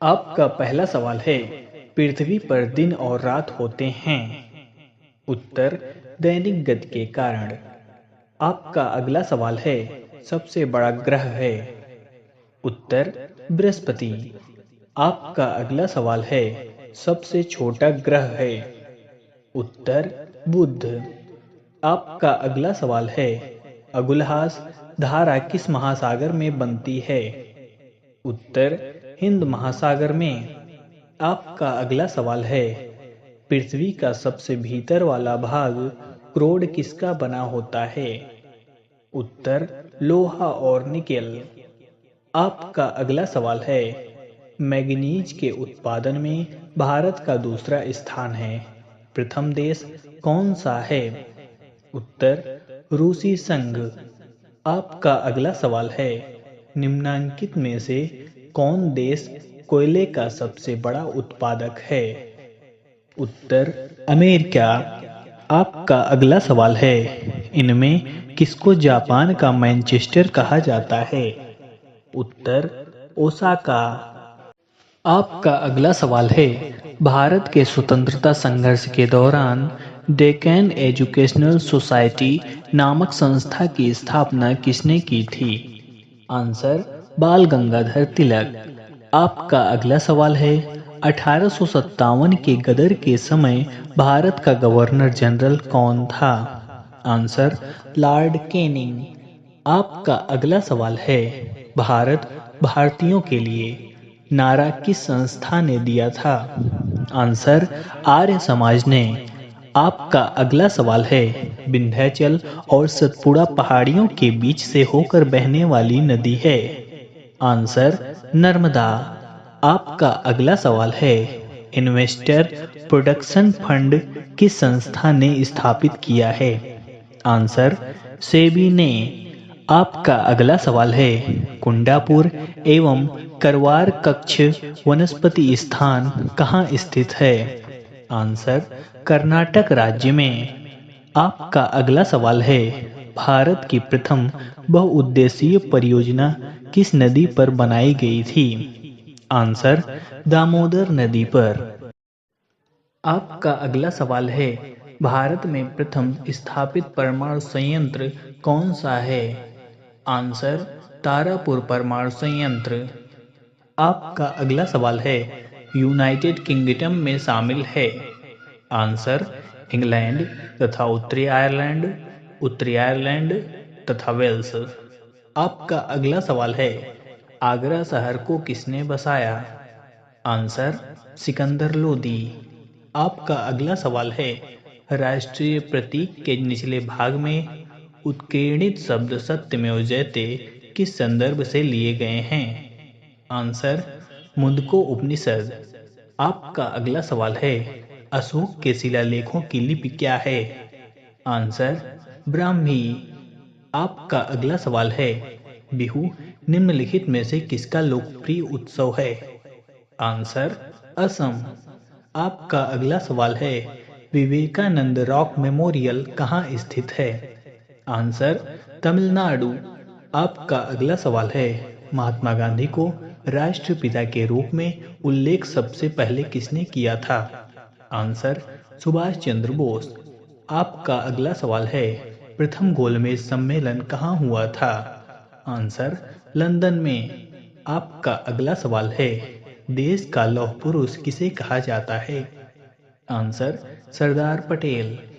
आपका पहला सवाल है, पृथ्वी पर दिन और रात होते हैं। उत्तर, दैनिक गति के कारण। आपका अगला सवाल है, सबसे बड़ा ग्रह है। उत्तर, बृहस्पति। आपका अगला सवाल है, सबसे छोटा ग्रह है। उत्तर, बुध। आपका अगला सवाल है, अगुलहास धारा किस महासागर में बनती है। उत्तर, हिंद महासागर में। आपका अगला सवाल है, पृथ्वी का सबसे भीतर वाला भाग क्रोड किसका बना होता है। उत्तर, लोहा और निकेल। आपका अगला सवाल है, मैग्नीज के उत्पादन में भारत का दूसरा स्थान है। प्रथम देश कौन सा है। उत्तर, रूसी संघ। आपका अगला सवाल है, निम्नांकित में से कौन देश कोयले का सबसे बड़ा उत्पादक है। उत्तर, अमेरिका। आपका अगला सवाल है, इनमें किसको जापान का मैनचेस्टर कहा जाता है। उत्तर, ओसाका। आपका अगला सवाल है, भारत के स्वतंत्रता संघर्ष के दौरान डेक्कन एजुकेशनल सोसाइटी नामक संस्था की स्थापना किसने की थी। आंसर, बाल गंगाधर तिलक। आपका अगला सवाल है, 1857 के गदर के समय भारत का गवर्नर जनरल कौन था। Answer, Lord Canning. आपका अगला सवाल है, भारत भारतीयों के लिए नारा किस संस्था ने दिया था। आंसर, आर्य समाज ने। आपका अगला सवाल है, विंध्याचल और सतपुड़ा पहाड़ियों के बीच से होकर बहने वाली नदी है। आंसर, नर्मदा। आपका अगला सवाल है, इन्वेस्टर प्रोडक्शन फंड किस संस्था ने स्थापित किया है। आंसर, सेबी ने। आपका अगला सवाल है, कुंडापुर एवं करवार कच्छ वनस्पति स्थान कहाँ स्थित है। आंसर, कर्नाटक राज्य में। आपका अगला सवाल है, भारत की प्रथम बहुउद्देशीय परियोजना किस नदी पर बनाई गई थी। आंसर, दामोदर नदी पर। आपका अगला सवाल है, भारत में प्रथम स्थापित परमाणु संयंत्र कौन सा है। आंसर, तारापुर परमाणु संयंत्र। आपका अगला सवाल है, यूनाइटेड किंगडम में शामिल है। आंसर, इंग्लैंड तथा उत्तरी आयरलैंड तथा वेल्स। आपका अगला सवाल है, आगरा शहर को किसने बसाया। आंसर, सिकंदर लोदी। आपका अगला सवाल है, राष्ट्रीय प्रतीक के निचले भाग में उत्कीर्णित शब्द सत्यमेव जयते किस संदर्भ से लिए गए हैं। आंसर, मुंडको उपनिषद। आपका अगला सवाल है, अशोक के शिलालेखों की लिपि क्या है। आंसर, ब्राह्मी। आपका अगला सवाल है, बिहू निम्नलिखित में से किसका लोकप्रिय उत्सव है। आंसर, असम। आपका अगला सवाल है, विवेकानंद रॉक मेमोरियल कहाँ स्थित है। आंसर, तमिलनाडु। आपका अगला सवाल है, महात्मा गांधी को राष्ट्रपिता के रूप में उल्लेख सबसे पहले किसने किया था। आंसर, सुभाष चंद्र बोस। आपका अगला सवाल है, प्रथम गोलमेज सम्मेलन कहाँ हुआ था। आंसर, लंदन में। आपका अगला सवाल है, देश का लौह पुरुष किसे कहा जाता है। आंसर, सरदार पटेल।